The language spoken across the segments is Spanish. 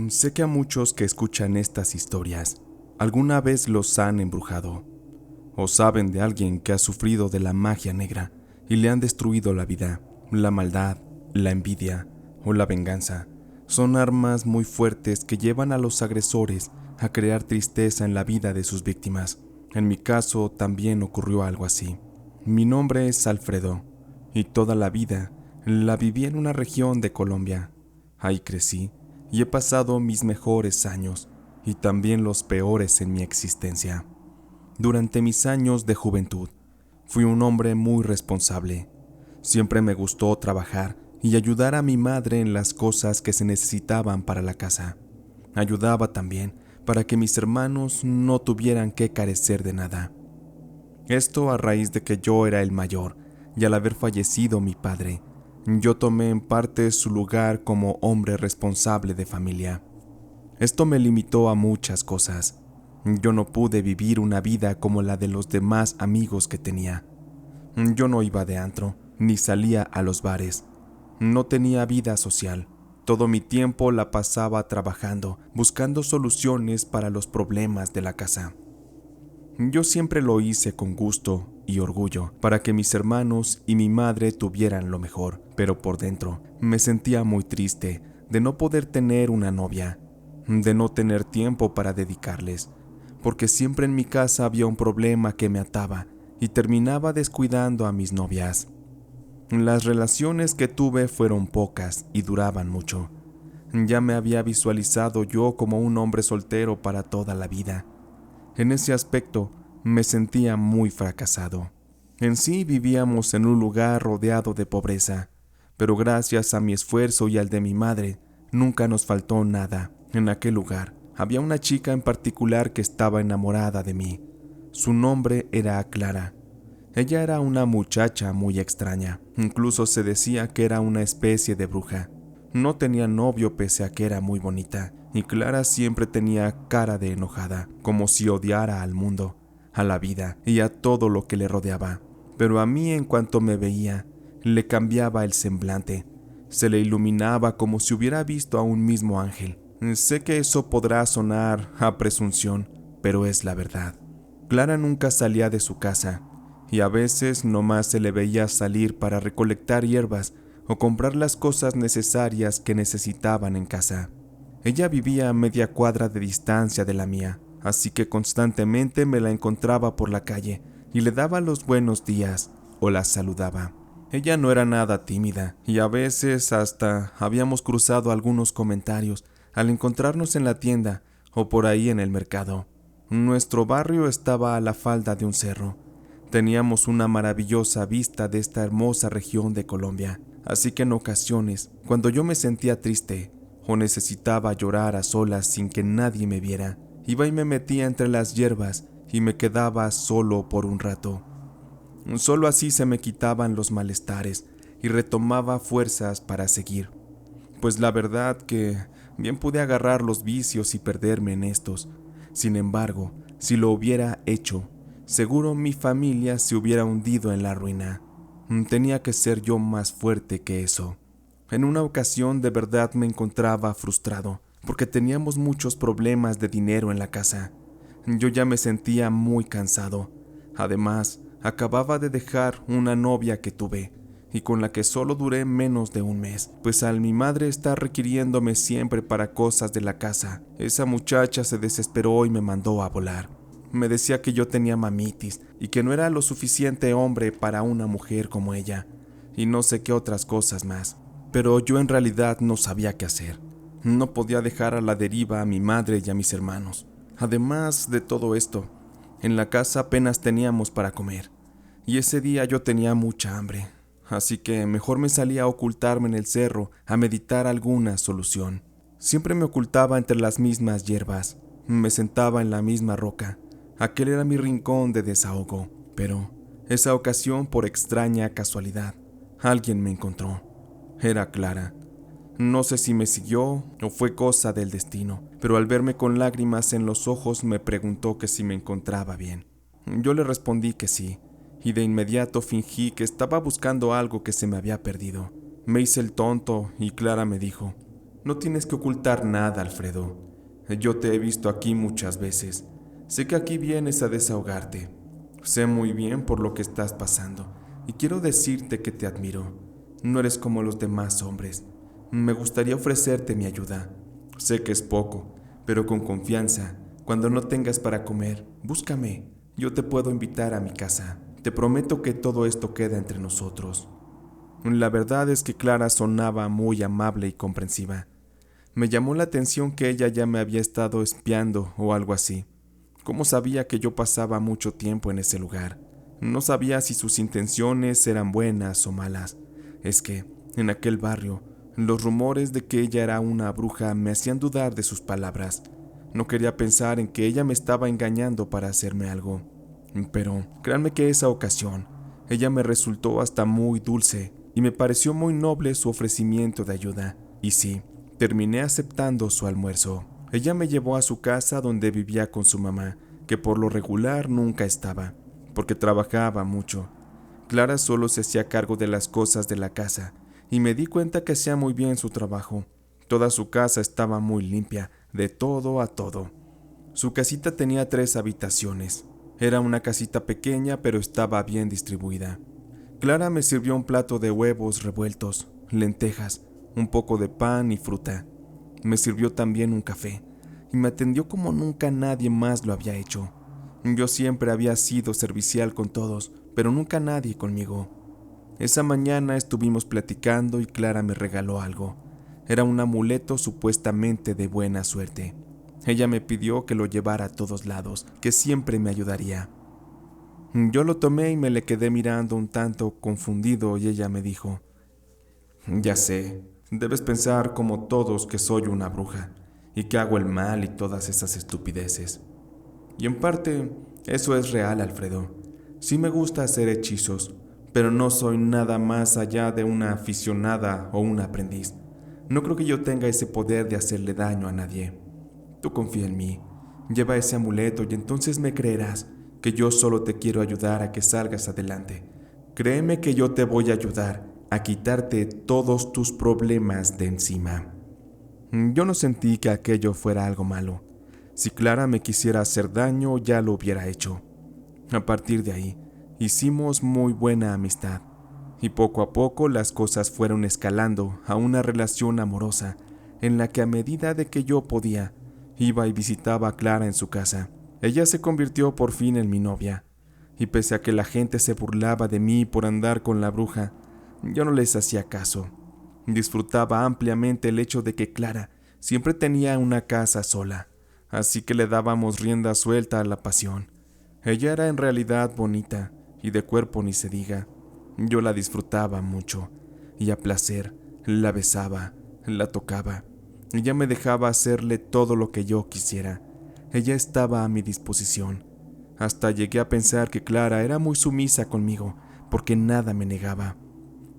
Sé que a muchos que escuchan estas historias, alguna vez los han embrujado, o saben de alguien que ha sufrido de la magia negra y le han destruido la vida. La maldad, la envidia o la venganza son armas muy fuertes que llevan a los agresores a crear tristeza en la vida de sus víctimas. En mi caso también ocurrió algo así. Mi nombre es Alfredo y toda la vida la viví en una región de Colombia. Ahí crecí y he pasado mis mejores años y también los peores en mi existencia. Durante mis años de juventud, fui un hombre muy responsable. Siempre me gustó trabajar y ayudar a mi madre en las cosas que se necesitaban para la casa. Ayudaba también para que mis hermanos no tuvieran que carecer de nada. Esto a raíz de que yo era el mayor y al haber fallecido mi padre, yo tomé en parte su lugar como hombre responsable de familia. Esto me limitó a muchas cosas. Yo no pude vivir una vida como la de los demás amigos que tenía. Yo no iba de antro, ni salía a los bares. No tenía vida social. Todo mi tiempo la pasaba trabajando, buscando soluciones para los problemas de la casa. Yo siempre lo hice con gusto y orgullo para que mis hermanos y mi madre tuvieran lo mejor, pero por dentro me sentía muy triste de no poder tener una novia, de no tener tiempo para dedicarles, porque siempre en mi casa había un problema que me ataba y terminaba descuidando a mis novias. Las relaciones que tuve fueron pocas y duraban mucho. Ya me había visualizado yo como un hombre soltero para toda la vida. En ese aspecto me sentía muy fracasado. En sí vivíamos en un lugar rodeado de pobreza, pero gracias a mi esfuerzo y al de mi madre, nunca nos faltó nada. En aquel lugar había una chica en particular que estaba enamorada de mí. Su nombre era Clara. Ella era una muchacha muy extraña, incluso se decía que era una especie de bruja. No tenía novio pese a que era muy bonita, y Clara siempre tenía cara de enojada, como si odiara al mundo, a la vida y a todo lo que le rodeaba. Pero a mí, en cuanto me veía, le cambiaba el semblante, se le iluminaba como si hubiera visto a un mismo ángel. Sé que eso podrá sonar a presunción, pero es la verdad. Clara nunca salía de su casa, y a veces nomás se le veía salir para recolectar hierbas o comprar las cosas necesarias que necesitaban en casa. Ella vivía a media cuadra de distancia de la mía, así que constantemente me la encontraba por la calle y le daba los buenos días o la saludaba. Ella no era nada tímida y a veces hasta habíamos cruzado algunos comentarios al encontrarnos en la tienda o por ahí en el mercado. Nuestro barrio estaba a la falda de un cerro. Teníamos una maravillosa vista de esta hermosa región de Colombia, así que en ocasiones, cuando yo me sentía triste o necesitaba llorar a solas sin que nadie me viera, iba y me metía entre las hierbas y me quedaba solo por un rato. Solo así se me quitaban los malestares y retomaba fuerzas para seguir, pues la verdad que bien pude agarrar los vicios y perderme en estos. Sin embargo, si lo hubiera hecho, seguro mi familia se hubiera hundido en la ruina. Tenía que ser yo más fuerte que eso. En una ocasión de verdad me encontraba frustrado, porque teníamos muchos problemas de dinero en la casa. Yo ya me sentía muy cansado. Además, acababa de dejar una novia que tuve, y con la que solo duré menos de un mes, pues al mi madre estar requiriéndome siempre para cosas de la casa, esa muchacha se desesperó y me mandó a volar. Me decía que yo tenía mamitis y que no era lo suficiente hombre para una mujer como ella, y no sé qué otras cosas más. Pero yo en realidad no sabía qué hacer. No podía dejar a la deriva a mi madre y a mis hermanos. Además de todo esto, en la casa apenas teníamos para comer, y ese día yo tenía mucha hambre, así que mejor me salí a ocultarme en el cerro a meditar alguna solución. Siempre me ocultaba entre las mismas hierbas, me sentaba en la misma roca. Aquel era mi rincón de desahogo, pero esa ocasión, por extraña casualidad, alguien me encontró. Era Clara. No sé si me siguió o fue cosa del destino, pero al verme con lágrimas en los ojos me preguntó que si me encontraba bien. Yo le respondí que sí, y de inmediato fingí que estaba buscando algo que se me había perdido. Me hice el tonto y Clara me dijo: No tienes que ocultar nada, Alfredo. Yo te he visto aquí muchas veces. Sé que aquí vienes a desahogarte. Sé muy bien por lo que estás pasando y quiero decirte que te admiro. No eres como los demás hombres. Me gustaría ofrecerte mi ayuda. Sé que es poco, pero con confianza. Cuando no tengas para comer, búscame. Yo te puedo invitar a mi casa. Te prometo que todo esto queda entre nosotros. La verdad es que Clara sonaba muy amable y comprensiva. Me llamó la atención que ella ya me había estado espiando o algo así. ¿Cómo sabía que yo pasaba mucho tiempo en ese lugar? No sabía si sus intenciones eran buenas o malas. Es que, en aquel barrio, los rumores de que ella era una bruja me hacían dudar de sus palabras. No quería pensar en que ella me estaba engañando para hacerme algo. Pero, créanme que esa ocasión, ella me resultó hasta muy dulce y me pareció muy noble su ofrecimiento de ayuda. Y sí, terminé aceptando su almuerzo. Ella me llevó a su casa donde vivía con su mamá, que por lo regular nunca estaba, porque trabajaba mucho. Clara solo se hacía cargo de las cosas de la casa, y me di cuenta que hacía muy bien su trabajo. Toda su casa estaba muy limpia, de todo a todo. Su casita tenía 3 habitaciones. Era una casita pequeña, pero estaba bien distribuida. Clara me sirvió un plato de huevos revueltos, lentejas, un poco de pan y fruta. Me sirvió también un café, y me atendió como nunca nadie más lo había hecho. Yo siempre había sido servicial con todos, pero nunca nadie conmigo. Esa mañana estuvimos platicando y Clara me regaló algo. Era un amuleto supuestamente de buena suerte. Ella me pidió que lo llevara a todos lados, que siempre me ayudaría. Yo lo tomé y me le quedé mirando un tanto confundido y ella me dijo: ya sé, debes pensar como todos que soy una bruja y que hago el mal y todas esas estupideces. Y en parte, eso es real, Alfredo. Sí me gusta hacer hechizos, pero no soy nada más allá de una aficionada o un aprendiz. No creo que yo tenga ese poder de hacerle daño a nadie. Tú confía en mí, lleva ese amuleto y entonces me creerás que yo solo te quiero ayudar a que salgas adelante. Créeme que yo te voy a ayudar a quitarte todos tus problemas de encima. Yo no sentí que aquello fuera algo malo. Si Clara me quisiera hacer daño, ya lo hubiera hecho. A partir de ahí, hicimos muy buena amistad, y poco a poco las cosas fueron escalando a una relación amorosa, en la que a medida de que yo podía, iba y visitaba a Clara en su casa. Ella se convirtió por fin en mi novia, y pese a que la gente se burlaba de mí por andar con la bruja, yo no les hacía caso. Disfrutaba ampliamente el hecho de que Clara siempre tenía una casa sola, así que le dábamos rienda suelta a la pasión. Ella era en realidad bonita, y de cuerpo ni se diga. Yo la disfrutaba mucho, y a placer la besaba, la tocaba. Ella me dejaba hacerle todo lo que yo quisiera. Ella estaba a mi disposición. Hasta llegué a pensar que Clara era muy sumisa conmigo, porque nada me negaba.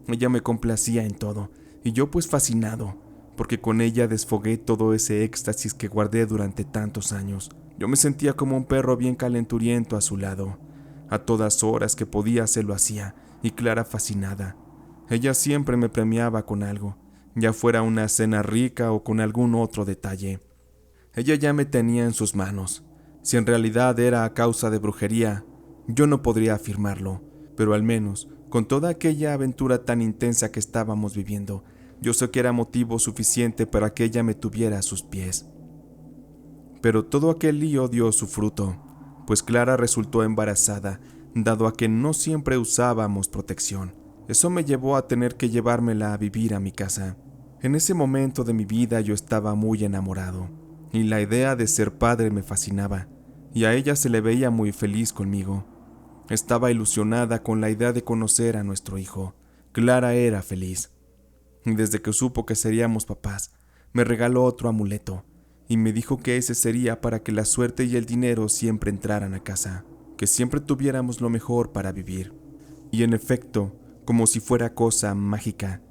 Ella me complacía en todo, y yo pues fascinado, porque con ella desfogué todo ese éxtasis que guardé durante tantos años. Yo me sentía como un perro bien calenturiento a su lado. A todas horas que podía se lo hacía, y Clara fascinada. Ella siempre me premiaba con algo, ya fuera una cena rica o con algún otro detalle. Ella ya me tenía en sus manos. Si en realidad era a causa de brujería, yo no podría afirmarlo, pero al menos, con toda aquella aventura tan intensa que estábamos viviendo, yo sé que era motivo suficiente para que ella me tuviera a sus pies. Pero todo aquel lío dio su fruto, pues Clara resultó embarazada, dado a que no siempre usábamos protección. Eso me llevó a tener que llevármela a vivir a mi casa. En ese momento de mi vida yo estaba muy enamorado, y la idea de ser padre me fascinaba, y a ella se le veía muy feliz conmigo. Estaba ilusionada con la idea de conocer a nuestro hijo. Clara era feliz. Y desde que supo que seríamos papás, me regaló otro amuleto, y me dijo que ese sería para que la suerte y el dinero siempre entraran a casa, que siempre tuviéramos lo mejor para vivir. Y en efecto, como si fuera cosa mágica,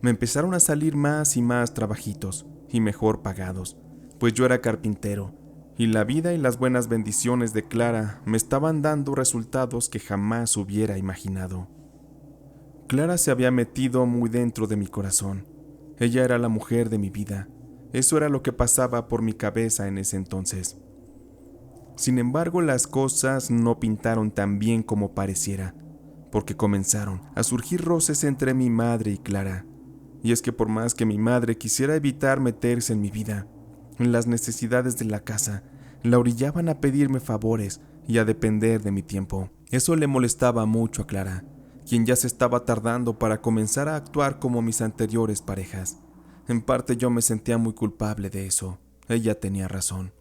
me empezaron a salir más y más trabajitos, y mejor pagados, pues yo era carpintero, y la vida y las buenas bendiciones de Clara me estaban dando resultados que jamás hubiera imaginado. Clara se había metido muy dentro de mi corazón. Ella era la mujer de mi vida, Eso era lo que pasaba por mi cabeza en ese entonces. Sin embargo, las cosas no pintaron tan bien como pareciera, porque comenzaron a surgir roces entre mi madre y Clara. Y es que por más que mi madre quisiera evitar meterse en mi vida, en las necesidades de la casa, la orillaban a pedirme favores y a depender de mi tiempo. Eso le molestaba mucho a Clara, quien ya se estaba tardando para comenzar a actuar como mis anteriores parejas. En parte yo me sentía muy culpable de eso. Ella tenía razón.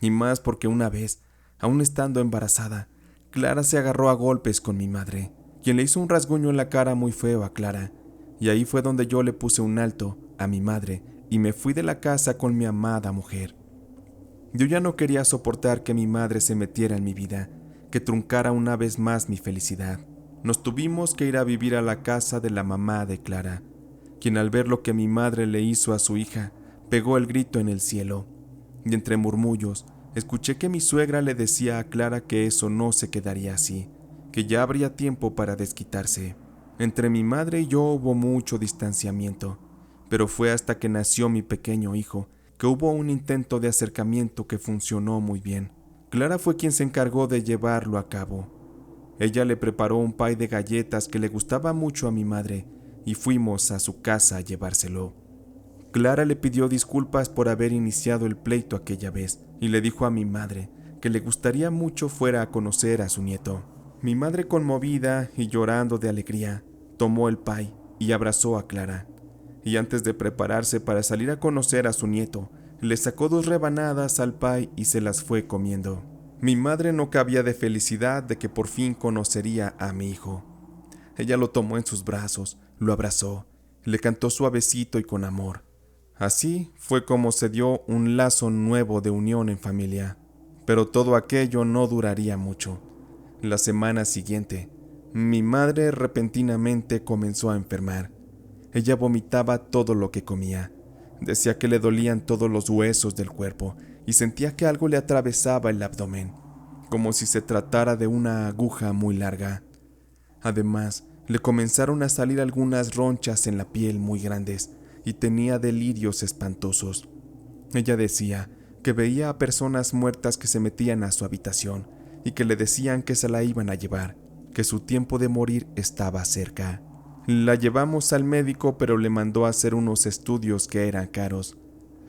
Y más porque una vez, aún estando embarazada, Clara se agarró a golpes con mi madre, quien le hizo un rasguño en la cara muy feo a Clara, y ahí fue donde yo le puse un alto a mi madre y me fui de la casa con mi amada mujer. Yo ya no quería soportar que mi madre se metiera en mi vida, que truncara una vez más mi felicidad. Nos tuvimos que ir a vivir a la casa de la mamá de Clara, quien al ver lo que mi madre le hizo a su hija, pegó el grito en el cielo. Y entre murmullos, escuché que mi suegra le decía a Clara que eso no se quedaría así, que ya habría tiempo para desquitarse. Entre mi madre y yo hubo mucho distanciamiento, pero fue hasta que nació mi pequeño hijo que hubo un intento de acercamiento que funcionó muy bien. Clara fue quien se encargó de llevarlo a cabo. Ella le preparó un pay de galletas que le gustaba mucho a mi madre y fuimos a su casa a llevárselo. Clara le pidió disculpas por haber iniciado el pleito aquella vez y le dijo a mi madre que le gustaría mucho fuera a conocer a su nieto. Mi madre, conmovida y llorando de alegría, tomó el pay y abrazó a Clara. Y antes de prepararse para salir a conocer a su nieto, le sacó 2 rebanadas al pay y se las fue comiendo. Mi madre no cabía de felicidad de que por fin conocería a mi hijo. Ella lo tomó en sus brazos, lo abrazó, le cantó suavecito y con amor. Así fue como se dio un lazo nuevo de unión en familia. Pero todo aquello no duraría mucho. La semana siguiente, mi madre repentinamente comenzó a enfermar. Ella vomitaba todo lo que comía. Decía que le dolían todos los huesos del cuerpo y sentía que algo le atravesaba el abdomen, como si se tratara de una aguja muy larga. Además, le comenzaron a salir algunas ronchas en la piel muy grandes y tenía delirios espantosos. Ella decía que veía a personas muertas que se metían a su habitación y que le decían que se la iban a llevar, que su tiempo de morir estaba cerca. La llevamos al médico, pero le mandó a hacer unos estudios que eran caros,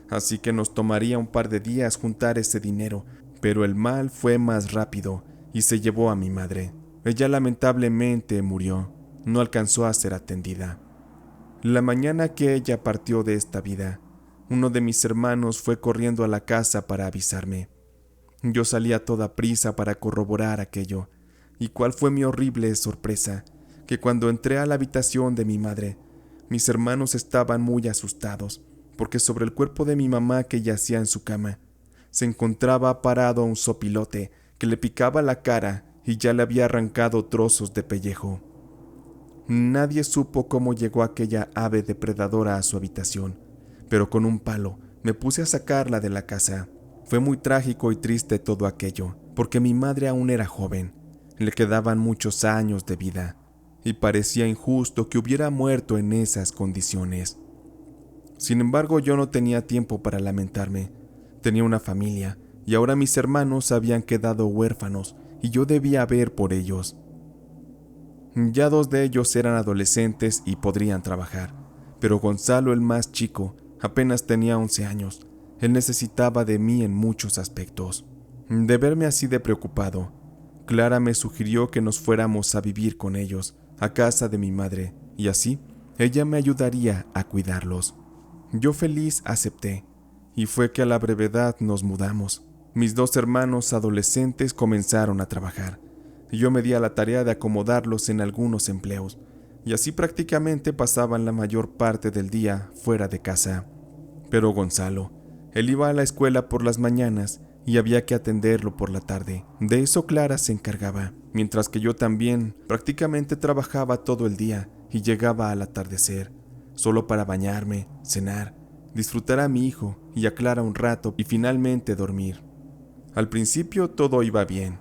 así que nos tomaría un par de días juntar ese dinero, pero el mal fue más rápido y se llevó a mi madre. Ella lamentablemente murió, no alcanzó a ser atendida. La mañana que ella partió de esta vida, uno de mis hermanos fue corriendo a la casa para avisarme. Yo salí a toda prisa para corroborar aquello, y cuál fue mi horrible sorpresa, que cuando entré a la habitación de mi madre, mis hermanos estaban muy asustados, porque sobre el cuerpo de mi mamá que yacía en su cama, se encontraba parado un sopilote que le picaba la cara y ya le había arrancado trozos de pellejo. Nadie supo cómo llegó aquella ave depredadora a su habitación, pero con un palo me puse a sacarla de la casa. Fue muy trágico y triste todo aquello, porque mi madre aún era joven, le quedaban muchos años de vida, y parecía injusto que hubiera muerto en esas condiciones. Sin embargo, yo no tenía tiempo para lamentarme. Tenía una familia, y ahora mis hermanos habían quedado huérfanos, y yo debía ver por ellos. Ya 2 de ellos eran adolescentes y podrían trabajar, pero Gonzalo, el más chico, apenas tenía 11 años. Él necesitaba de mí en muchos aspectos. De verme así de preocupado, Clara me sugirió que nos fuéramos a vivir con ellos, a casa de mi madre, y así ella me ayudaría a cuidarlos. Yo feliz acepté, y fue que a la brevedad nos mudamos. Mis 2 hermanos adolescentes comenzaron a trabajar, y yo me di a la tarea de acomodarlos en algunos empleos, y así prácticamente pasaban la mayor parte del día fuera de casa. Pero Gonzalo, él iba a la escuela por las mañanas y había que atenderlo por la tarde. De eso Clara se encargaba, mientras que yo también prácticamente trabajaba todo el día y llegaba al atardecer, solo para bañarme, cenar, disfrutar a mi hijo y a Clara un rato y finalmente dormir. Al principio todo iba bien.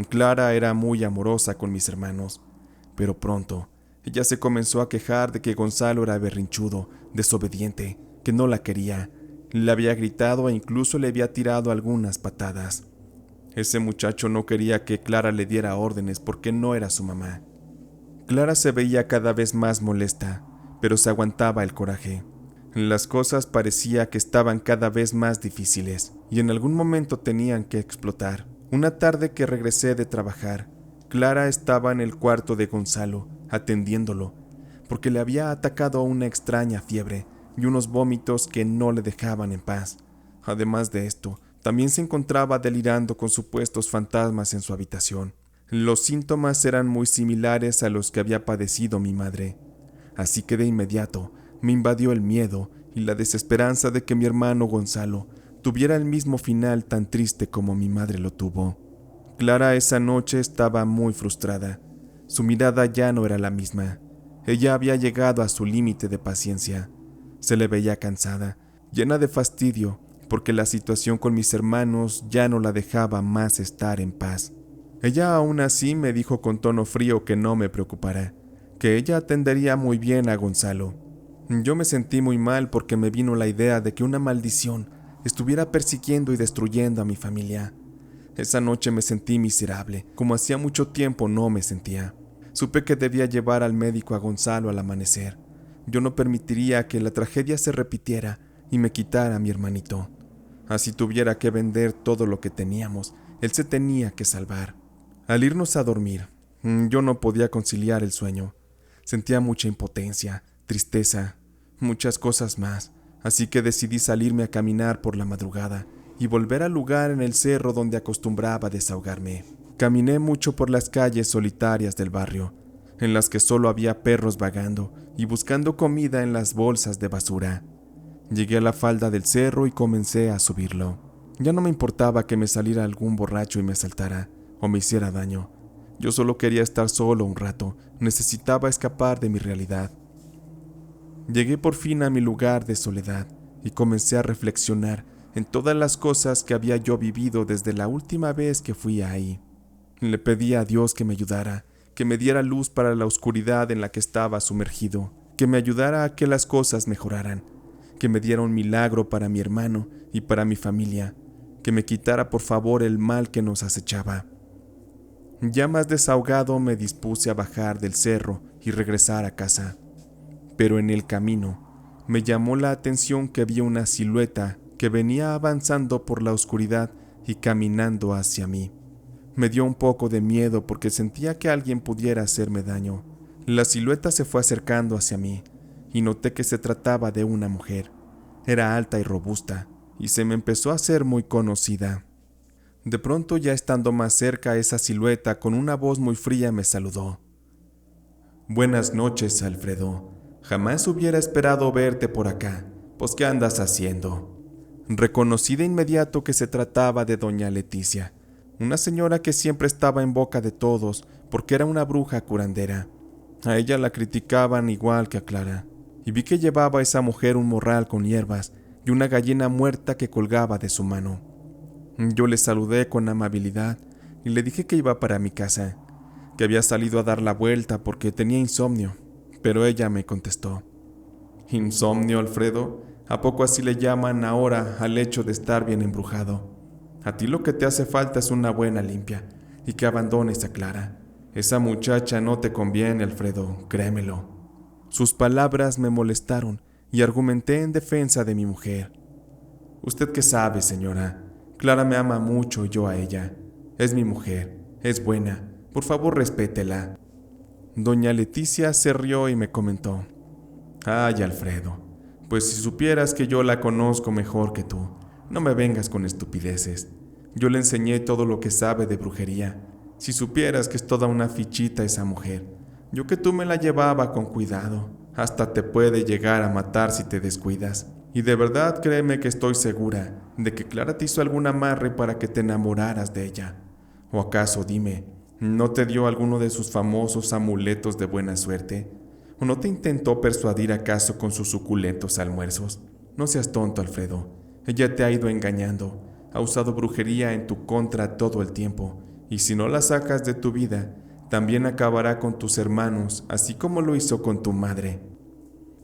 Clara era muy amorosa con mis hermanos, pero pronto ella se comenzó a quejar de que Gonzalo era berrinchudo, desobediente, que no la quería, Le había gritado e incluso le había tirado algunas patadas. Ese muchacho no quería que Clara le diera órdenes porque no era su mamá. Clara se veía cada vez más molesta, pero se aguantaba el coraje. Las cosas parecía que estaban cada vez más difíciles y en algún momento tenían que explotar. Una tarde que regresé de trabajar, Clara estaba en el cuarto de Gonzalo, atendiéndolo, porque le había atacado una extraña fiebre y unos vómitos que no le dejaban en paz. Además de esto, también se encontraba delirando con supuestos fantasmas en su habitación. Los síntomas eran muy similares a los que había padecido mi madre, así que de inmediato me invadió el miedo y la desesperanza de que mi hermano Gonzalo tuviera el mismo final tan triste como mi madre lo tuvo. Clara esa noche estaba muy frustrada. Su mirada ya no era la misma. Ella había llegado a su límite de paciencia. Se le veía cansada, llena de fastidio, porque la situación con mis hermanos ya no la dejaba más estar en paz. Ella aún así me dijo con tono frío que no me preocupara, que ella atendería muy bien a Gonzalo. Yo me sentí muy mal porque me vino la idea de que una maldición estuviera persiguiendo y destruyendo a mi familia. Esa noche me sentí miserable, como hacía mucho tiempo no me sentía. Supe que debía llevar al médico a Gonzalo al amanecer. Yo no permitiría que la tragedia se repitiera y me quitara a mi hermanito. Así tuviera que vender todo lo que teníamos, él se tenía que salvar. Al irnos a dormir, yo no podía conciliar el sueño. Sentía mucha impotencia, tristeza, muchas cosas más, así que decidí salirme a caminar por la madrugada y volver al lugar en el cerro donde acostumbraba desahogarme. Caminé mucho por las calles solitarias del barrio, en las que solo había perros vagando y buscando comida en las bolsas de basura. Llegué a la falda del cerro y comencé a subirlo. Ya no me importaba que me saliera algún borracho y me asaltara o me hiciera daño. Yo solo quería estar solo un rato, necesitaba escapar de mi realidad. Llegué por fin a mi lugar de soledad y comencé a reflexionar en todas las cosas que había yo vivido desde la última vez que fui ahí. Le pedí a Dios que me ayudara, que me diera luz para la oscuridad en la que estaba sumergido, que me ayudara a que las cosas mejoraran, que me diera un milagro para mi hermano y para mi familia, que me quitara por favor el mal que nos acechaba. Ya más desahogado me dispuse a bajar del cerro y regresar a casa. Pero en el camino me llamó la atención que vi una silueta que venía avanzando por la oscuridad y caminando hacia mí. Me dio un poco de miedo porque sentía que alguien pudiera hacerme daño. La silueta se fue acercando hacia mí y noté que se trataba de una mujer. Era alta y robusta y se me empezó a hacer muy conocida. De pronto, ya estando más cerca, esa silueta con una voz muy fría me saludó. «Buenas noches, Alfredo. Jamás hubiera esperado verte por acá. Pues, ¿qué andas haciendo?». Reconocí de inmediato que se trataba de doña Leticia, una señora que siempre estaba en boca de todos porque era una bruja curandera. A ella la criticaban igual que a Clara, y vi que llevaba a esa mujer un morral con hierbas y una gallina muerta que colgaba de su mano. Yo le saludé con amabilidad y le dije que iba para mi casa, que había salido a dar la vuelta porque tenía insomnio, pero ella me contestó: «¿Insomnio, Alfredo? ¿A poco así le llaman ahora al hecho de estar bien embrujado? A ti lo que te hace falta es una buena limpia y que abandones a Clara. Esa muchacha no te conviene, Alfredo, créemelo». Sus palabras me molestaron y argumenté en defensa de mi mujer. «¿Usted qué sabe, señora? Clara me ama mucho y yo a ella. Es mi mujer, es buena, por favor respétela». Doña Leticia se rió y me comentó: «Ay, Alfredo, pues si supieras que yo la conozco mejor que tú, no me vengas con estupideces. Yo le enseñé todo lo que sabe de brujería. Si supieras que es toda una fichita esa mujer. Yo que tú me la llevaba con cuidado. Hasta te puede llegar a matar si te descuidas. Y de verdad créeme que estoy segura de que Clara te hizo algún amarre para que te enamoraras de ella. ¿O acaso, dime, no te dio alguno de sus famosos amuletos de buena suerte? ¿O no te intentó persuadir acaso con sus suculentos almuerzos? No seas tonto, Alfredo. Ella te ha ido engañando. Ha usado brujería en tu contra todo el tiempo. Y si no la sacas de tu vida, también acabará con tus hermanos, así como lo hizo con tu madre».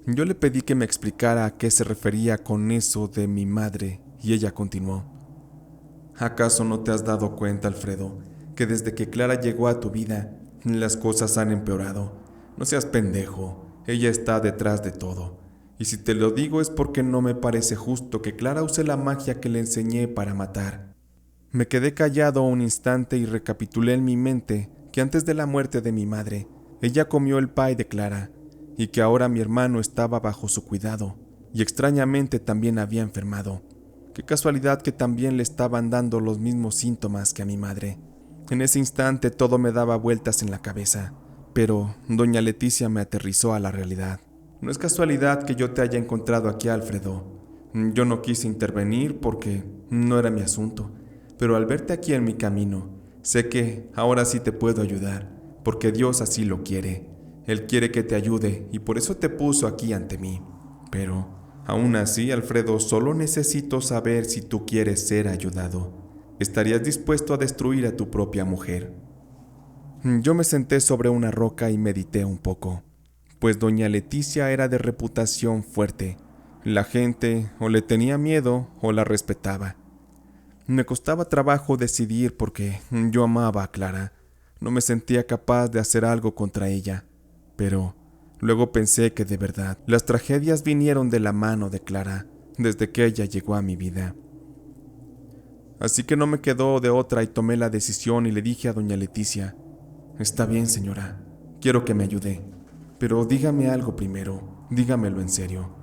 Yo le pedí que me explicara a qué se refería con eso de mi madre, y ella continuó. ¿Acaso no te has dado cuenta, Alfredo, que desde que Clara llegó a tu vida, las cosas han empeorado? No seas pendejo, ella está detrás de todo. Y si te lo digo es porque no me parece justo que Clara use la magia que le enseñé para matar. Me quedé callado un instante y recapitulé en mi mente que antes de la muerte de mi madre, ella comió el pie de Clara, y que ahora mi hermano estaba bajo su cuidado, y extrañamente también había enfermado. Qué casualidad que también le estaban dando los mismos síntomas que a mi madre. En ese instante todo me daba vueltas en la cabeza, pero doña Leticia me aterrizó a la realidad. No es casualidad que yo te haya encontrado aquí, Alfredo. Yo no quise intervenir porque no era mi asunto, pero al verte aquí en mi camino, sé que ahora sí te puedo ayudar, porque Dios así lo quiere. Él quiere que te ayude y por eso te puso aquí ante mí. Pero aún así, Alfredo, solo necesito saber si tú quieres ser ayudado. ¿Estarías dispuesto a destruir a tu propia mujer? Yo me senté sobre una roca y medité un poco, pues doña Leticia era de reputación fuerte. La gente o le tenía miedo o la respetaba. Me costaba trabajo decidir porque yo amaba a Clara. No me sentía capaz de hacer algo contra ella, pero luego pensé que de verdad las tragedias vinieron de la mano de Clara desde que ella llegó a mi vida. Así que no me quedó de otra y tomé la decisión y le dije a doña Leticia: Está bien, señora, quiero que me ayude, pero dígame algo primero, dígamelo en serio.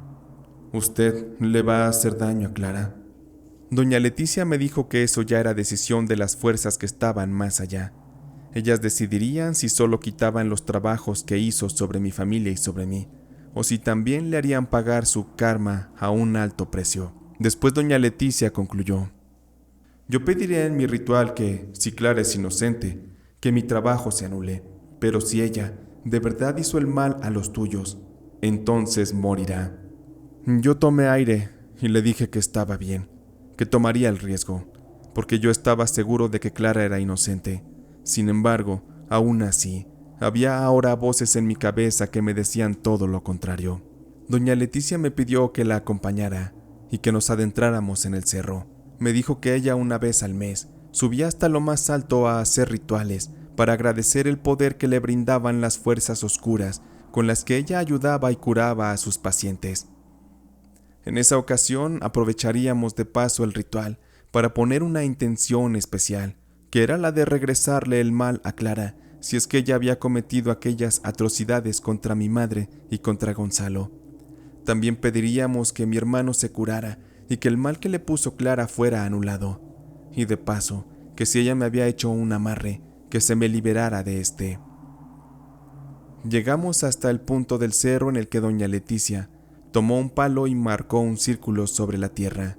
¿Usted le va a hacer daño a Clara? Doña Leticia me dijo que eso ya era decisión de las fuerzas que estaban más allá. Ellas decidirían si solo quitaban los trabajos que hizo sobre mi familia y sobre mí, o si también le harían pagar su karma a un alto precio. Después doña Leticia concluyó: Yo pediré en mi ritual que, si Clara es inocente, que mi trabajo se anule, pero si ella de verdad hizo el mal a los tuyos, entonces morirá. Yo tomé aire y le dije que estaba bien, que tomaría el riesgo, porque yo estaba seguro de que Clara era inocente. Sin embargo, aún así, había ahora voces en mi cabeza que me decían todo lo contrario. Doña Leticia me pidió que la acompañara y que nos adentráramos en el cerro. Me dijo que ella una vez al mes subía hasta lo más alto a hacer rituales para agradecer el poder que le brindaban las fuerzas oscuras con las que ella ayudaba y curaba a sus pacientes. En esa ocasión aprovecharíamos de paso el ritual para poner una intención especial, que era la de regresarle el mal a Clara si es que ella había cometido aquellas atrocidades contra mi madre y contra Gonzalo. También pediríamos que mi hermano se curara y que el mal que le puso Clara fuera anulado. Y de paso, que si ella me había hecho un amarre, que se me liberara de este. Llegamos hasta el punto del cerro en el que doña Leticia tomó un palo y marcó un círculo sobre la tierra.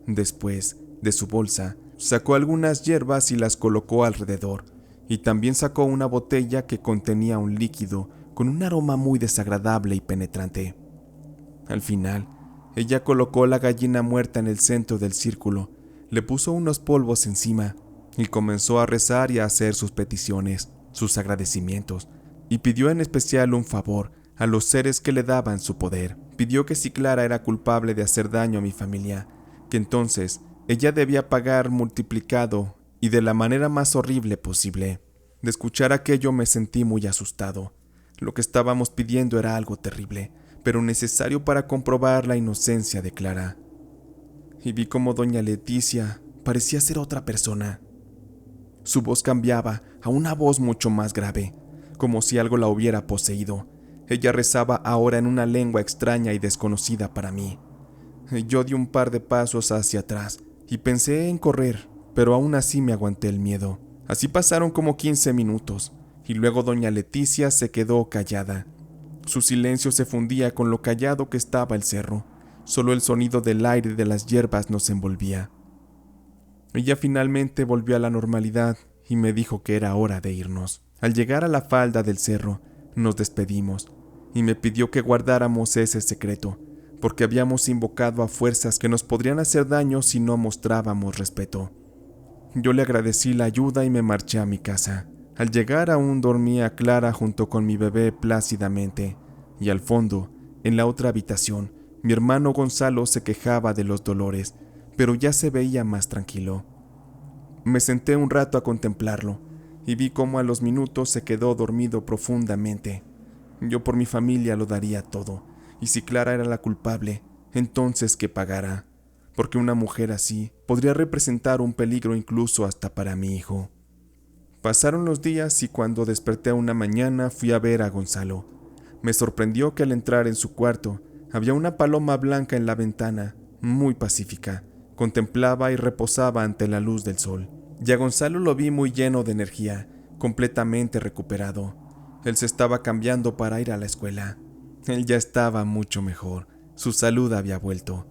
Después, de su bolsa, sacó algunas hierbas y las colocó alrededor, y también sacó una botella que contenía un líquido con un aroma muy desagradable y penetrante. Al final, ella colocó la gallina muerta en el centro del círculo, le puso unos polvos encima y comenzó a rezar y a hacer sus peticiones, sus agradecimientos, y pidió en especial un favor a los seres que le daban su poder. Pidió que si Clara era culpable de hacer daño a mi familia, que entonces ella debía pagar multiplicado y de la manera más horrible posible. De escuchar aquello me sentí muy asustado. Lo que estábamos pidiendo era algo terrible, pero necesario para comprobar la inocencia de Clara. Y vi cómo doña Leticia parecía ser otra persona. Su voz cambiaba a una voz mucho más grave, como si algo la hubiera poseído. Ella rezaba ahora en una lengua extraña y desconocida para mí. Yo di un par de pasos hacia atrás y pensé en correr, pero aún así me aguanté el miedo. Así pasaron como 15 minutos, y luego doña Leticia se quedó callada. Su silencio se fundía con lo callado que estaba el cerro. Solo el sonido del aire de las hierbas nos envolvía. Ella finalmente volvió a la normalidad y me dijo que era hora de irnos. Al llegar a la falda del cerro, nos despedimos y me pidió que guardáramos ese secreto, porque habíamos invocado a fuerzas que nos podrían hacer daño si no mostrábamos respeto. Yo le agradecí la ayuda y me marché a mi casa. Al llegar aún dormía Clara junto con mi bebé plácidamente, y al fondo En la otra habitación, mi hermano Gonzalo se quejaba de los dolores, pero ya se veía más tranquilo. Me senté un rato a contemplarlo y vi cómo a los minutos se quedó dormido profundamente. Yo por mi familia lo daría todo, y si Clara era la culpable, entonces que pagara, porque una mujer así podría representar un peligro incluso hasta para mi hijo. Pasaron los días y cuando desperté una mañana fui a ver a Gonzalo. Me sorprendió que al entrar en su cuarto había una paloma blanca en la ventana, muy pacífica. Contemplaba y reposaba ante la luz del sol. Y a Gonzalo lo vi muy lleno de energía, completamente recuperado. Él se estaba cambiando para ir a la escuela. Él ya estaba mucho mejor. Su salud había vuelto.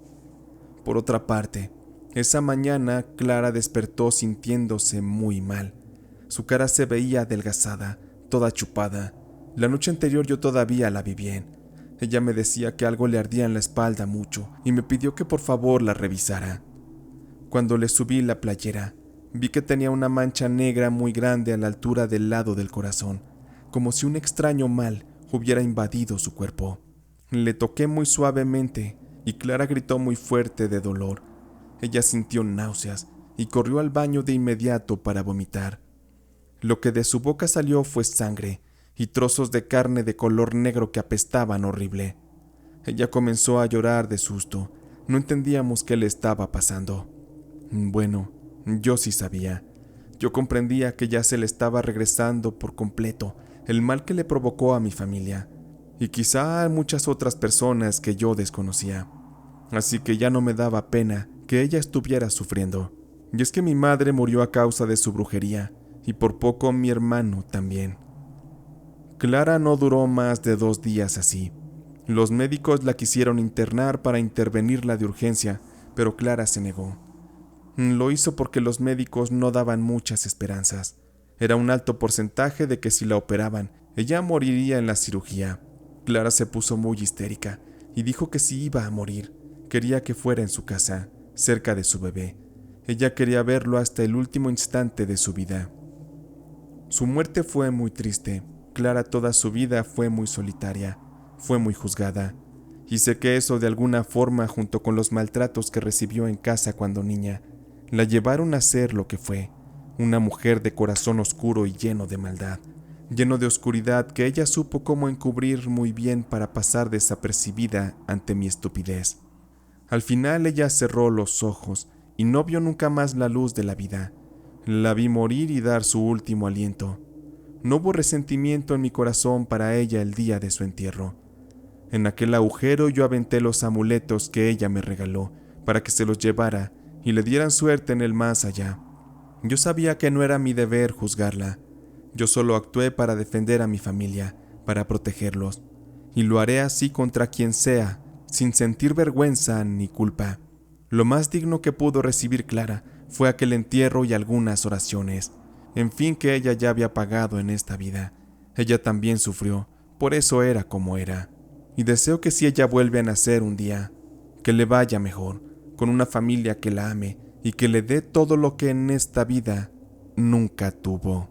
Por otra parte, esa mañana Clara despertó sintiéndose muy mal. Su cara se veía adelgazada, toda chupada. La noche anterior yo todavía la vi bien. Ella me decía que algo le ardía en la espalda mucho y me pidió que por favor la revisara. Cuando le subí la playera, vi que tenía una mancha negra muy grande a la altura del lado del corazón, como si un extraño mal hubiera invadido su cuerpo. Le toqué muy suavemente y Clara gritó muy fuerte de dolor. Ella sintió náuseas y corrió al baño de inmediato para vomitar. Lo que de su boca salió fue sangre y trozos de carne de color negro que apestaban horrible. Ella comenzó a llorar de susto. No entendíamos qué le estaba pasando. Bueno, yo sí sabía. Yo comprendía que ya se le estaba regresando por completo el mal que le provocó a mi familia, y quizá a muchas otras personas que yo desconocía. Así que ya no me daba pena que ella estuviera sufriendo. Y es que mi madre murió a causa de su brujería, y por poco mi hermano también. Clara no duró más de 2 días así. Los médicos la quisieron internar para intervenirla de urgencia, pero Clara se negó. Lo hizo porque los médicos no daban muchas esperanzas. Era un alto porcentaje de que si la operaban, ella moriría en la cirugía. Clara se puso muy histérica y dijo que si iba a morir, quería que fuera en su casa, cerca de su bebé. Ella quería verlo hasta el último instante de su vida. Su muerte fue muy triste. Clara toda su vida fue muy solitaria, fue muy juzgada. Y sé que eso de alguna forma, junto con los maltratos que recibió en casa cuando niña, la llevaron a ser lo que fue, una mujer de corazón oscuro y lleno de maldad, lleno de oscuridad que ella supo cómo encubrir muy bien para pasar desapercibida ante mi estupidez. Al final ella cerró los ojos y no vio nunca más la luz de la vida. La vi morir y dar su último aliento. No hubo resentimiento en mi corazón para ella el día de su entierro. En aquel agujero yo aventé los amuletos que ella me regaló para que se los llevara y le dieran suerte en el más allá. Yo sabía que no era mi deber juzgarla. Yo solo actué para defender a mi familia, para protegerlos, y lo haré así contra quien sea, sin sentir vergüenza ni culpa. Lo más digno que pudo recibir Clara fue aquel entierro y algunas oraciones. En fin, que ella ya había pagado en esta vida. Ella también sufrió, por eso era como era. Y deseo que si ella vuelve a nacer un día, que le vaya mejor, con una familia que la ame y que le dé todo lo que en esta vida nunca tuvo.